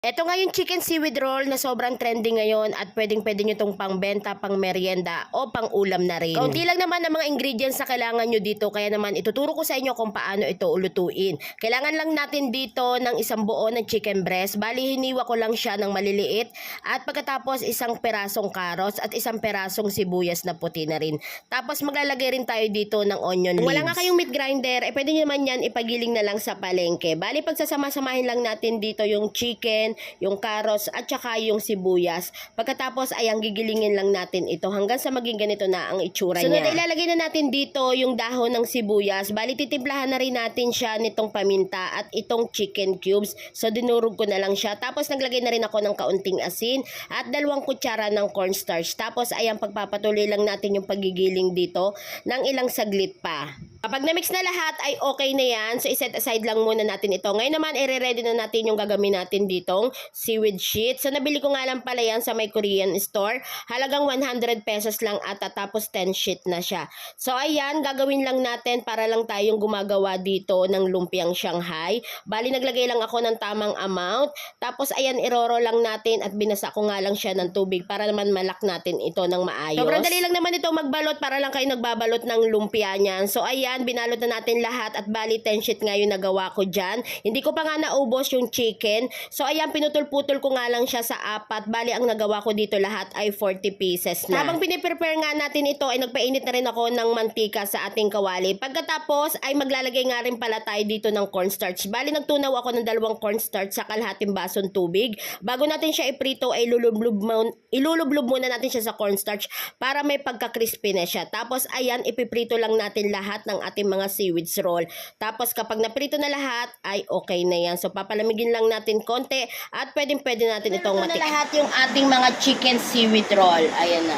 Ito nga yung chicken seaweed roll na sobrang trending ngayon at pwedeng-pwede nyo itong pangbenta, pang merienda o pang ulam na rin. Kaunti lang naman ang mga ingredients na kailangan nyo dito, kaya naman ituturo ko sa inyo kung paano ito ulutuin. Kailangan lang natin dito ng isang buo ng chicken breast. Bali, hiniwa ko lang siya ng maliliit at pagkatapos isang perasong carrots at isang perasong sibuyas na puti na rin. Tapos maglalagay rin tayo dito ng onion leaves. Kung wala nga kayong meat grinder, pwede nyo naman yan ipagiling na lang sa palengke. Bali, pagsasama-samahin lang natin dito yung chicken, yung carrots at saka yung sibuyas. Pagkatapos ay ang gigilingin lang natin ito hanggang sa maging ganito na ang itsura niya. Sunod, ilalagay na natin dito yung dahon ng sibuyas. Bali, titimplahan na rin natin siya nitong paminta at itong chicken cubes. So, dinurog ko na lang siya. Tapos, naglagay na rin ako ng kaunting asin at 2 kutsara ng cornstarch. Tapos, ayan, pagpapatuloy lang natin yung pagigiling dito ng ilang saglit pa. Kapag na-mix na lahat ay okay na yan. So, iset aside lang muna natin ito. Ngayon naman, i-ready na natin yung gagawin natin ditong seaweed sheet. So, nabili ko nga lang pala yan sa may Korean store. Halagang 100 pesos lang at tapos 10 sheet na siya. So, ayan, gagawin lang natin para lang tayong gumagawa dito ng lumpiang Shanghai. Bali, naglagay lang ako ng tamang amount. Tapos, ayan, iroro lang natin at binasa ko nga lang siya ng tubig para naman malak natin ito ng maayos. Sobrang dali lang naman ito magbalot para lang kayo nagbabalot ng lumpia niyan. So, ayan, binalot na natin lahat at bali 10 sheet nga yung nagawa ko dyan. Hindi ko pa nga naubos yung chicken. So, ayan, pinutol-putol ko nga lang siya sa 4. Bali, ang nagawa ko dito lahat ay 40 pieces na. Habang piniprepare nga natin ito, ay nagpainit na rin ako ng mantika sa ating kawali. Pagkatapos, ay maglalagay nga rin pala tayo dito ng cornstarch. Bali, nagtunaw ako ng 2 cornstarch sa kalahating basong tubig. Bago natin siya iprito, ay ilulublob muna natin siya sa cornstarch para may pagka-crispy na siya. Tapos, ayan, ipiprito lang natin lahat ng ating mga seaweeds roll. Tapos, kapag naprito na lahat, ay okay na yan. So, papalamigin lang natin konti at pwede natin itong matikman. Na lahat yung ating mga chicken seaweed roll. Ayan na.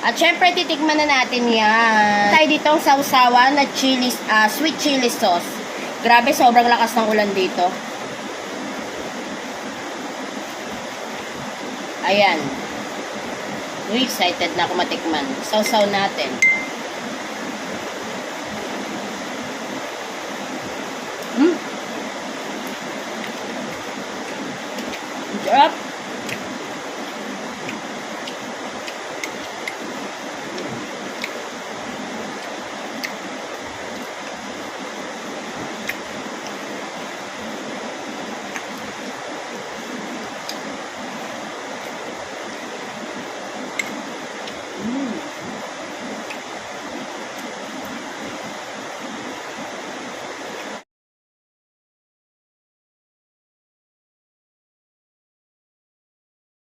At syempre, titikman na natin yan. Tayo ditong sausawan na chili, sweet chili sauce. Grabe, sobrang lakas ng ulan dito. Ayan. Excited na ako matikman. Sausaw natin. Sarap.